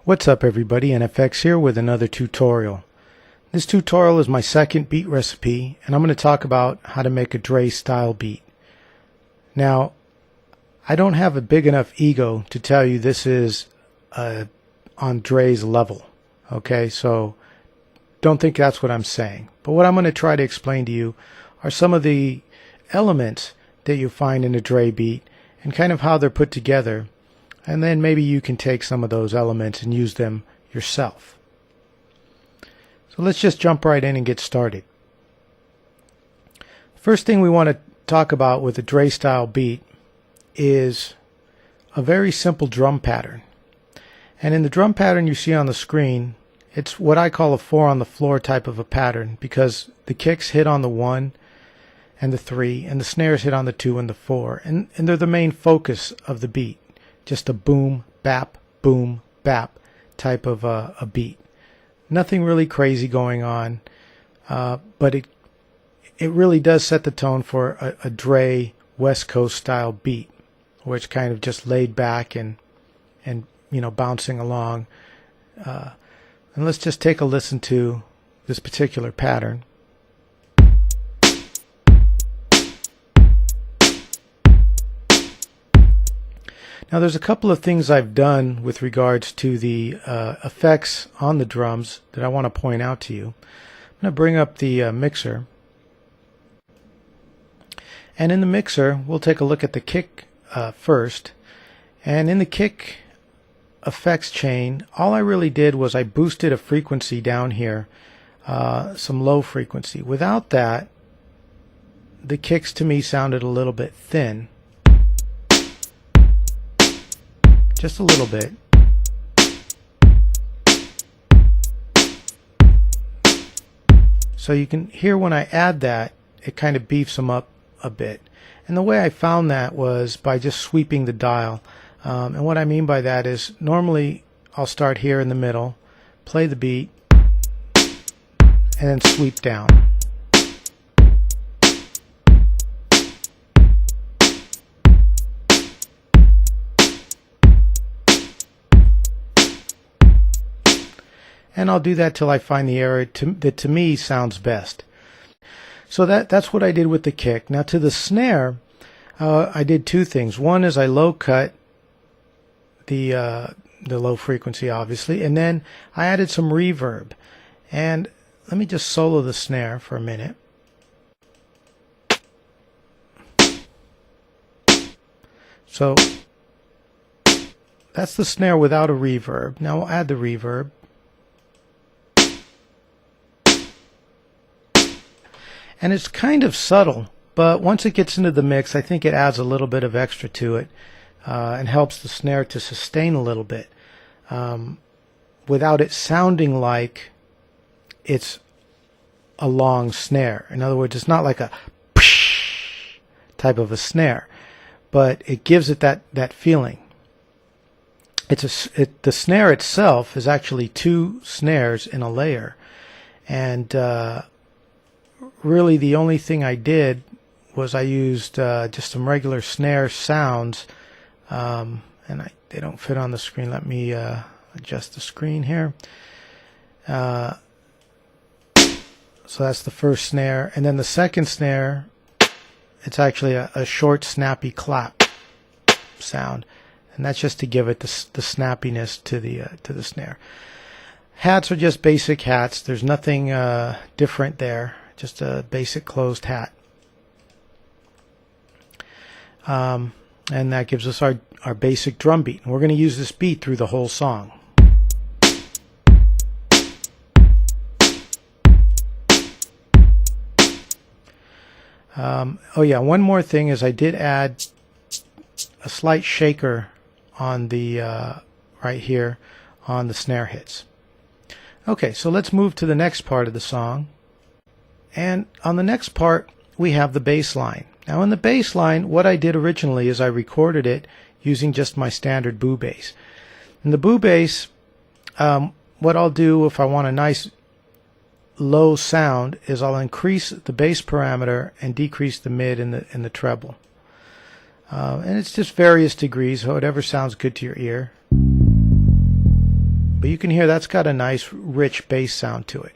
What's up everybody, NFX here with another tutorial. This tutorial is my second beat recipe, and I'm going to talk about how to make a Dre style beat. Now, I don't have a big enough ego to tell you this is on Dre's level, okay? So don't think that's what I'm saying. But what I'm going to try to explain to you are some of the elements that you find in a Dre beat and kind of how they're put together. And then maybe you can take some of those elements and use them yourself. So let's just jump right in and get started. First thing we want to talk about with a Dre style beat is a very simple drum pattern. And in the drum pattern you see on the screen, it's what I call a 4 on the floor type of a pattern, because the kicks hit on the 1 and the 3 and the snares hit on the 2 and the 4, and they're the main focus of the beat. Just a boom, bap type of a beat. Nothing really crazy going on, but it really does set the tone for a Dre West Coast style beat, where it's kind of just laid back and you know, bouncing along. And let's just take a listen to this particular pattern. Now there's a couple of things I've done with regards to the effects on the drums that I want to point out to you. I'm going to bring up the mixer. And in the mixer, we'll take a look at the kick first. And in the kick effects chain, all I really did was I boosted a frequency down here, some low frequency. Without that, the kicks to me sounded a little bit thin. Just a little bit. So you can hear when I add that, it kind of beefs them up a bit. And the way I found that was by just sweeping the dial. And what I mean by that is normally I'll start here in the middle, play the beat, and then sweep down. And I'll do that till I find the area that to me sounds best. So that's what I did with the kick. Now to the snare, I did two things. One is I low cut the low frequency, obviously, and then I added some reverb. And let me just solo the snare for a minute. So that's the snare without a reverb. Now we'll add the reverb. And it's kind of subtle, but once it gets into the mix, I think it adds a little bit of extra to it and helps the snare to sustain a little bit without it sounding like it's a long snare. In other words, it's not like a type of a snare, but it gives it that feeling. The snare itself is actually 2 snares in a layer, and really the only thing I did was I used just some regular snare sounds, and they don't fit on the screen. Let me adjust the screen here. So that's the first snare, and then the second snare, it's actually a short snappy clap sound, and that's just to give it the snappiness to the snare. Hats are just basic hats. There's nothing different there. Just a basic closed hat. And that gives us our basic drum beat. And we're going to use this beat through the whole song. Oh yeah, one more thing is I did add a slight shaker on the right here on the snare hits. Okay, so let's move to the next part of the song. And on the next part, we have the bass line. Now in the bass line, what I did originally is I recorded it using just my standard boo bass. In the boo bass, what I'll do if I want a nice low sound is I'll increase the bass parameter and decrease the mid and the treble. And it's just various degrees, whatever sounds good to your ear. But you can hear that's got a nice rich bass sound to it.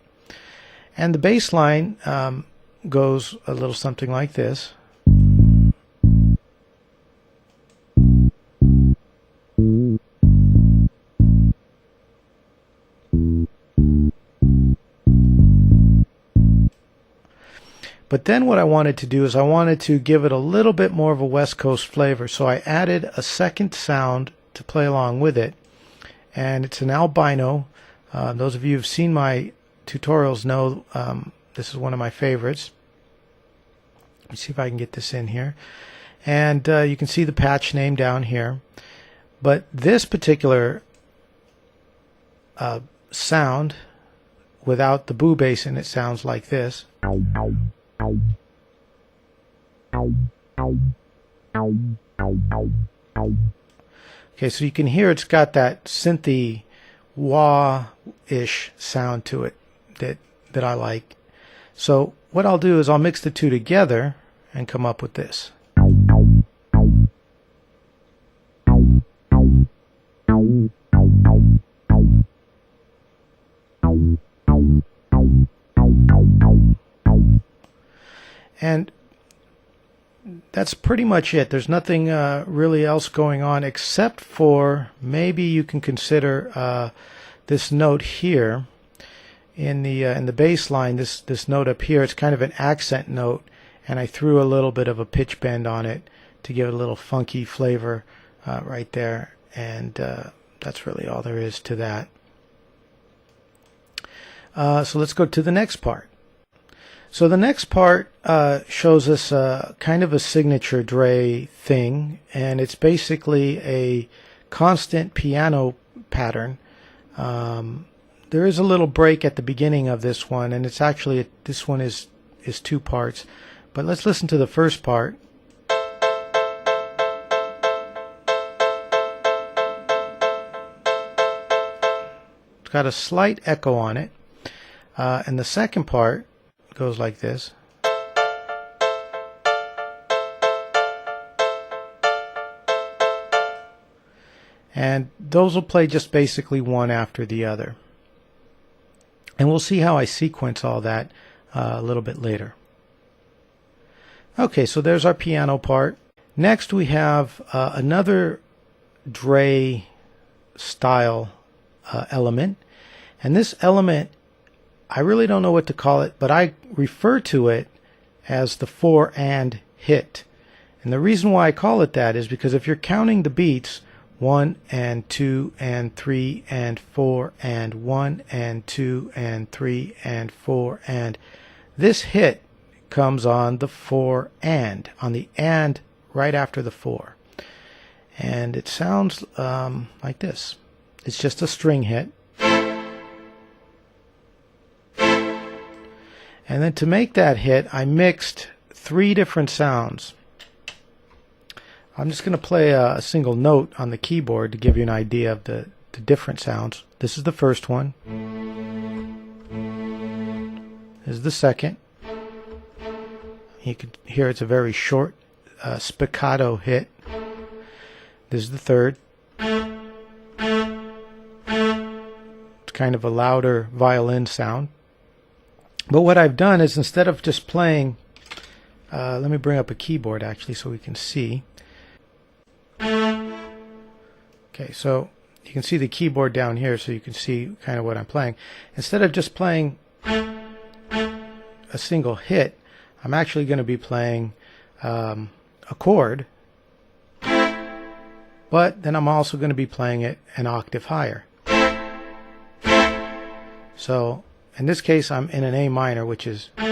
And the bass line goes a little something like this. But then what I wanted to do is I wanted to give it a little bit more of a West Coast flavor. So I added a second sound to play along with it. And it's an albino. Those of you who've seen my tutorials know this is one of my favorites. Let me see if I can get this in here. And you can see the patch name down here. But this particular sound, without the boo bass in it, sounds like this. Okay, so you can hear it's got that synthy wah-ish sound to it that I like. So what I'll do is I'll mix the two together and come up with this. And that's pretty much it. There's nothing really else going on except for maybe you can consider this note here in the bass line. This note up here, it's kind of an accent note, and I threw a little bit of a pitch bend on it to give it a little funky flavor right there. And that's really all there is to that. So let's go to the next part. So the next part shows us kind of a signature Dre thing, and it's basically a constant piano pattern. There is a little break at the beginning of this one, and it's actually, this one is two parts. But let's listen to the first part. It's got a slight echo on it. And the second part goes like this. And those will play just basically one after the other. And we'll see how I sequence all that a little bit later. Okay, so there's our piano part. Next we have another Dre style element. And this element, I really don't know what to call it, but I refer to it as the 4 and hit. And the reason why I call it that is because if you're counting the beats, 1 and 2 and 3 and 4 and 1 and 2 and 3 and 4 and this hit comes on the 4 and, on the and right after the 4. And it sounds like this. It's just a string hit. And then to make that hit, I mixed 3 different sounds. I'm just going to play a single note on the keyboard to give you an idea of the different sounds. This is the first one. This is the second. You can hear it's a very short spiccato hit. This is the third. It's kind of a louder violin sound. But what I've done is, instead of just playing, let me bring up a keyboard actually so we can see. Okay, so you can see the keyboard down here, so you can see kind of what I'm playing. Instead of just playing a single hit, I'm actually going to be playing a chord, but then I'm also going to be playing it an octave higher. So in this case, I'm in an A minor, which is, but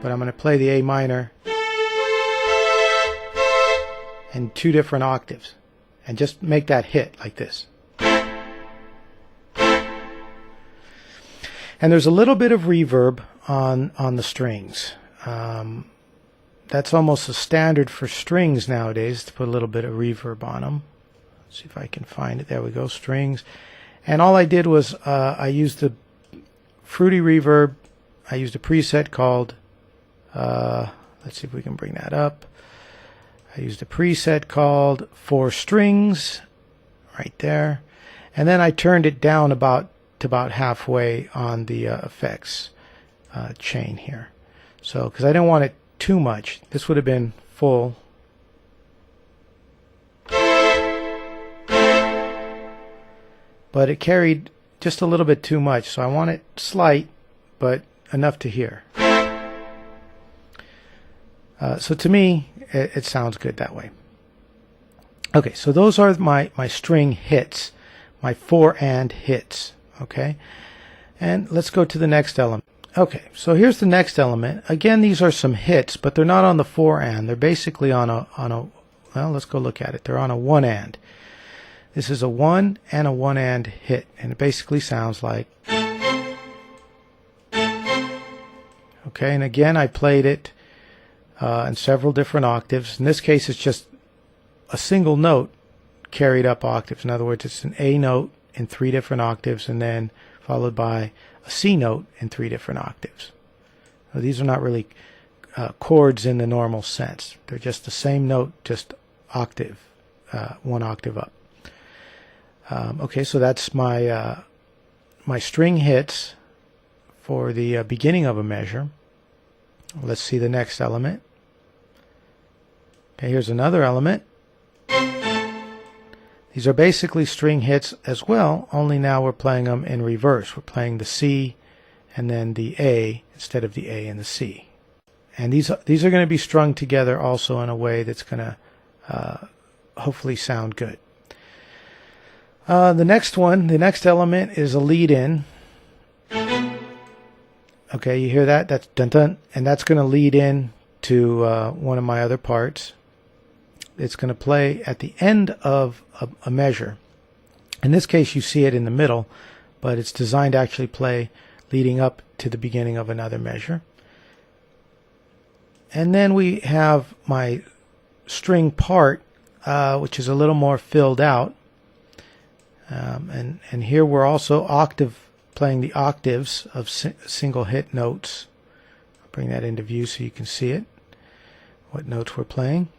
I'm going to play the A minor in 2 different octaves and just make that hit like this. And there's a little bit of reverb on the strings. That's almost a standard for strings nowadays, to put a little bit of reverb on them. Let's see if I can find it. There we go, strings. And all I did was I used the Fruity Reverb. I used a preset called, let's see if we can bring that up. I used a preset called 4 Strings right there. And then I turned it down to about halfway on the effects chain here. So, because I didn't want it too much. This would have been full. But it carried just a little bit too much, so I want it slight, but enough to hear. So to me, it sounds good that way. Okay, so those are my string hits, my 4 and hits. Okay, and let's go to the next element. Okay, so here's the next element. Again, these are some hits, but they're not on the 4 and. They're basically on a well, let's go look at it. They're on a 1 and. This is a 1 and a 1 and hit, and it basically sounds like. Okay, and again, I played it in several different octaves. In this case, it's just a single note carried up octaves. In other words, it's an A note in 3 different octaves, and then followed by a C note in 3 different octaves. Now, these are not really chords in the normal sense. They're just the same note, just octave, 1 octave up. Okay, so that's my my string hits for the beginning of a measure. Let's see the next element. Okay, here's another element. These are basically string hits as well, only now we're playing them in reverse. We're playing the C and then the A instead of the A and the C. And these are going to be strung together also in a way that's going to hopefully sound good. The next element is a lead-in. Okay, you hear that? That's dun-dun, and that's going to lead in to one of my other parts. It's going to play at the end of a measure. In this case, you see it in the middle, but it's designed to actually play leading up to the beginning of another measure. And then we have my string part, which is a little more filled out. And here we're also playing the octaves of single hit notes. I'll bring that into view so you can see it, what notes we're playing.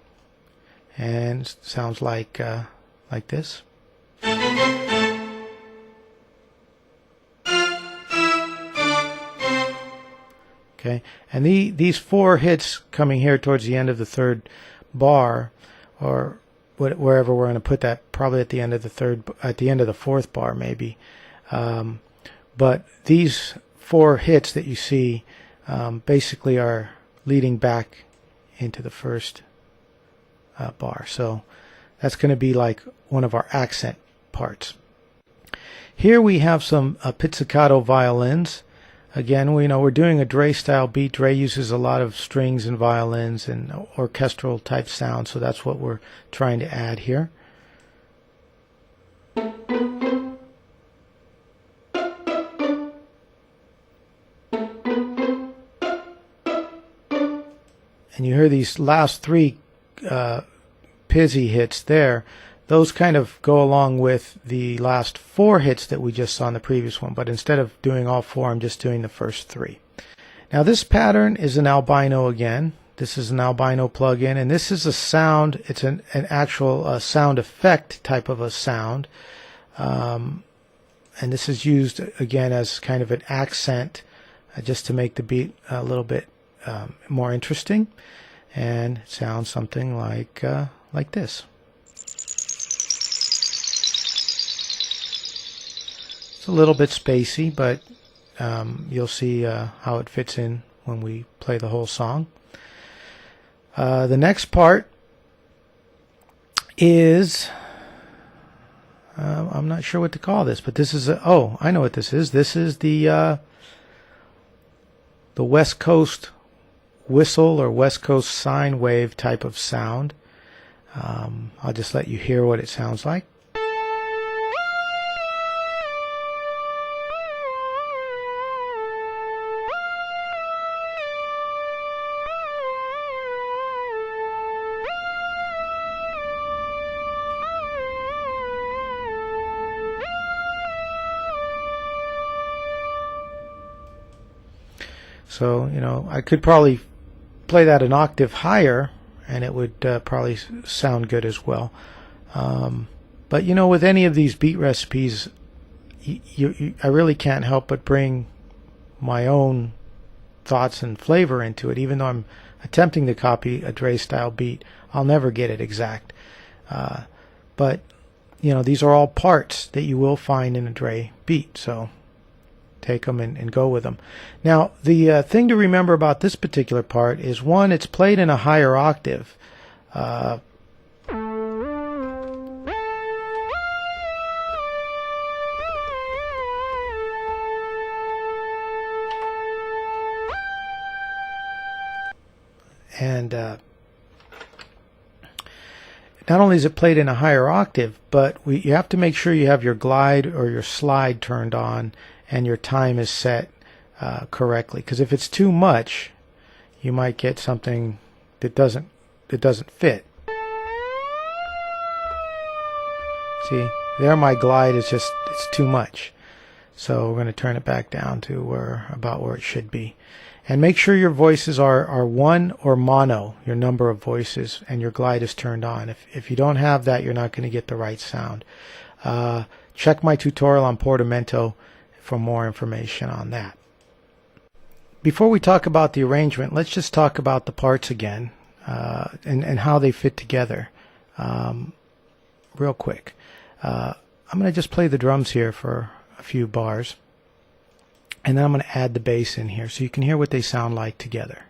And it sounds like this. Okay, and these 4 hits coming here towards the end of the 3rd bar, or wherever we're going to put that, probably at the end of the 4th bar maybe. But these 4 hits that you see basically are leading back into the 1st bar. So that's going to be like one of our accent parts. Here we have some pizzicato violins. Again, we're doing a Dre style beat. Dre uses a lot of strings and violins and orchestral type sounds, so that's what we're trying to add here. And you hear these last 3 pizzy hits there. Those kind of go along with the last 4 hits that we just saw in the previous one, but instead of doing all 4, I'm just doing the first 3. Now this pattern is an albino again. This is an albino plugin, and this is a sound. It's an actual sound effect type of a sound, and this is used again as kind of an accent, just to make the beat a little bit more interesting, and it sounds something like this. It's a little bit spacey, but you'll see how it fits in when we play the whole song. The next part is, I'm not sure what to call this, but this is I know what this is. This is the West Coast whistle or West Coast sine wave type of sound. I'll just let you hear what it sounds like. So, I could probably play that an octave higher, and it would probably sound good as well. But you know, with any of these beat recipes, I really can't help but bring my own thoughts and flavor into it. Even though I'm attempting to copy a Dre style beat, I'll never get it exact. But you know, these are all parts that you will find in a Dre beat, so take them and go with them. Now, the thing to remember about this particular part is, one, it's played in a higher octave. And not only is it played in a higher octave, but you have to make sure you have your glide or your slide turned on and your time is set correctly. Because if it's too much, you might get something that doesn't fit. See, there my glide is just, it's too much. So we're going to turn it back down to about where it should be. And make sure your voices are one or mono, your number of voices, and your glide is turned on. If you don't have that, you're not going to get the right sound. Check my tutorial on Portamento for more information on that. Before we talk about the arrangement, let's just talk about the parts again and how they fit together real quick. I'm going to just play the drums here for a few bars. And then I'm going to add the bass in here so you can hear what they sound like together.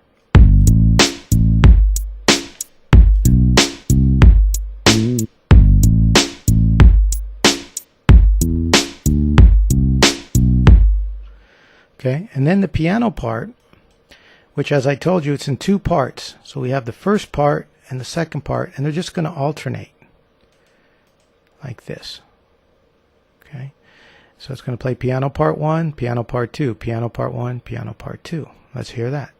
Okay, and then the piano part, which, as I told you, it's in two parts. So we have the first part and the second part, and they're just going to alternate like this. Okay. So it's going to play piano part 1, piano part 2, piano part 1, piano part 2. Let's hear that.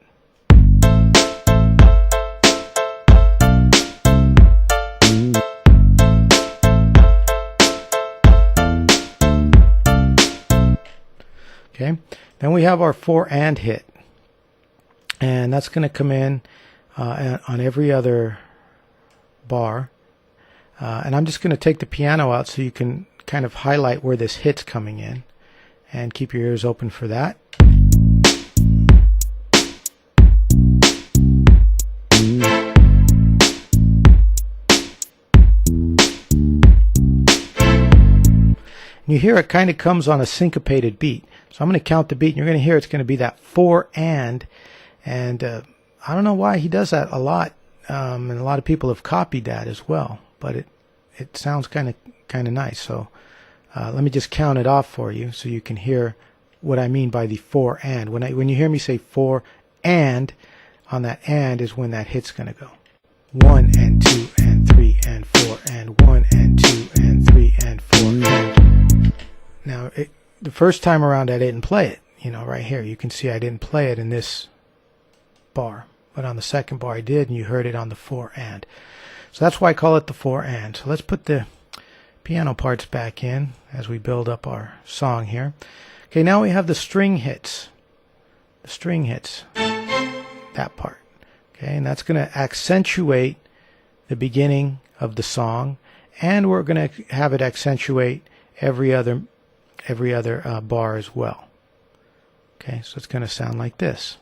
Okay, then we have our 4 and hit. And that's going to come in on every other bar. And I'm just going to take the piano out so you can kind of highlight where this hit's coming in, and keep your ears open for that. And you hear it kind of comes on a syncopated beat. So I'm going to count the beat, and you're going to hear it's going to be that 4 and I don't know why he does that a lot, and a lot of people have copied that as well, but it sounds kind of nice. So let me just count it off for you so you can hear what I mean by the 4 and. When you hear me say 4 and, on that and is when that hit's going to go. 1 and 2 and 3 and 4 and 1 and 2 and 3 and 4 and. Now, the first time around I didn't play it. You know, right here you can see I didn't play it in this bar, but on the second bar I did, and you heard it on the 4 and. So that's why I call it the 4 and. So let's put the piano parts back in as we build up our song here. Okay, now we have the string hits. The string hits, that part. Okay, and that's going to accentuate the beginning of the song, and we're going to have it accentuate every other bar as well. Okay, so it's going to sound like this.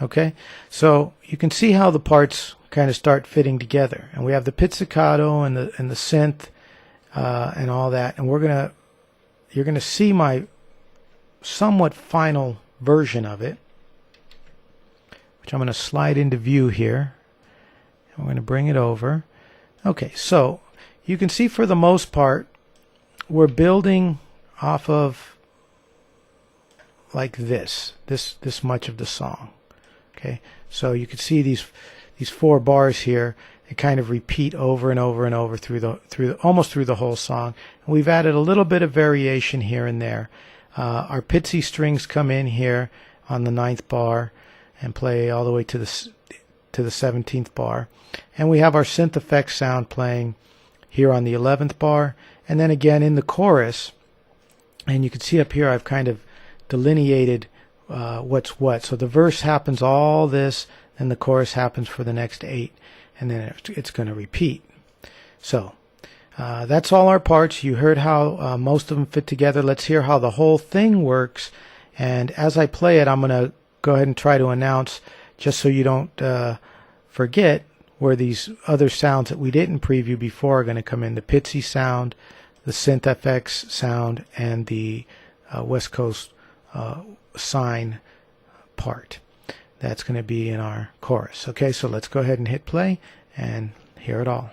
Okay, so you can see how the parts kind of start fitting together, and we have the pizzicato and the synth and all that, and you're gonna see my somewhat final version of it, which I'm going to slide into view here. And we're going to bring it over. Okay, so you can see for the most part we're building off of like this much of the song. Okay, so you can see these 4 bars here. They kind of repeat over and over and over almost through the whole song. And we've added a little bit of variation here and there. Our pizzi strings come in here on the 9th bar and play all the way to the 17th bar. And we have our synth effects sound playing here on the 11th bar. And then again in the chorus, And you can see up here I've kind of delineated what's what. So the verse happens all this, and the chorus happens for the next 8, and then it's going to repeat. So that's all our parts. You heard how most of them fit together. Let's hear how the whole thing works. And as I play it, I'm going to go ahead and try to announce, just so you don't forget, where these other sounds that we didn't preview before are going to come in. The Pitsy sound, the Synth FX sound, and the West Coast sign part. That's going to be in our chorus. Okay, so let's go ahead and hit play and hear it all.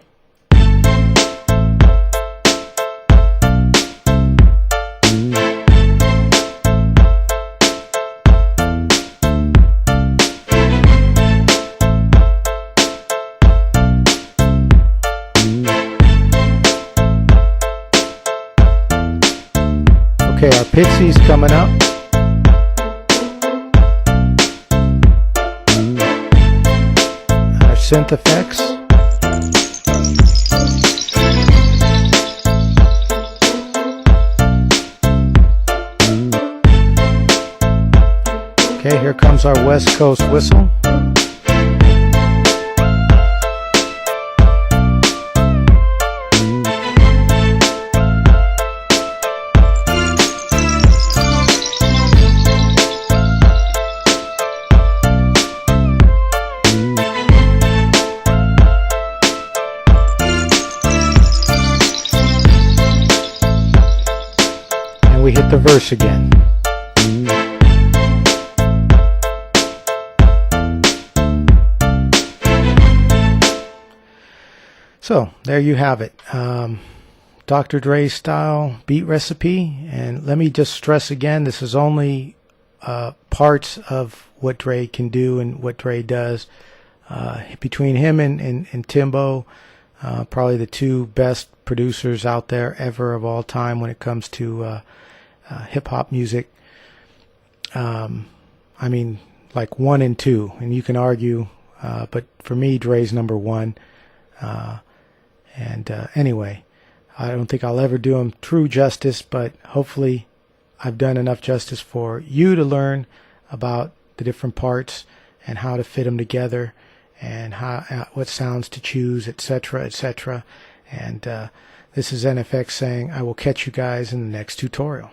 Okay, our Pitsy's coming up. Our synth effects. Okay, here comes our West Coast whistle. We hit the verse again. So there you have it, Dr. Dre's style beat recipe. And let me just stress again, this is only parts of what Dre can do and what Dre does. Between him and Timbo, probably the two best producers out there ever of all time when it comes to hip-hop music. I mean, like 1 and 2, and you can argue, but for me, Dre's number 1. Anyway, I don't think I'll ever do him true justice, but hopefully I've done enough justice for you to learn about the different parts and how to fit them together, and how what sounds to choose, etc., etc. And this is NFX saying I will catch you guys in the next tutorial.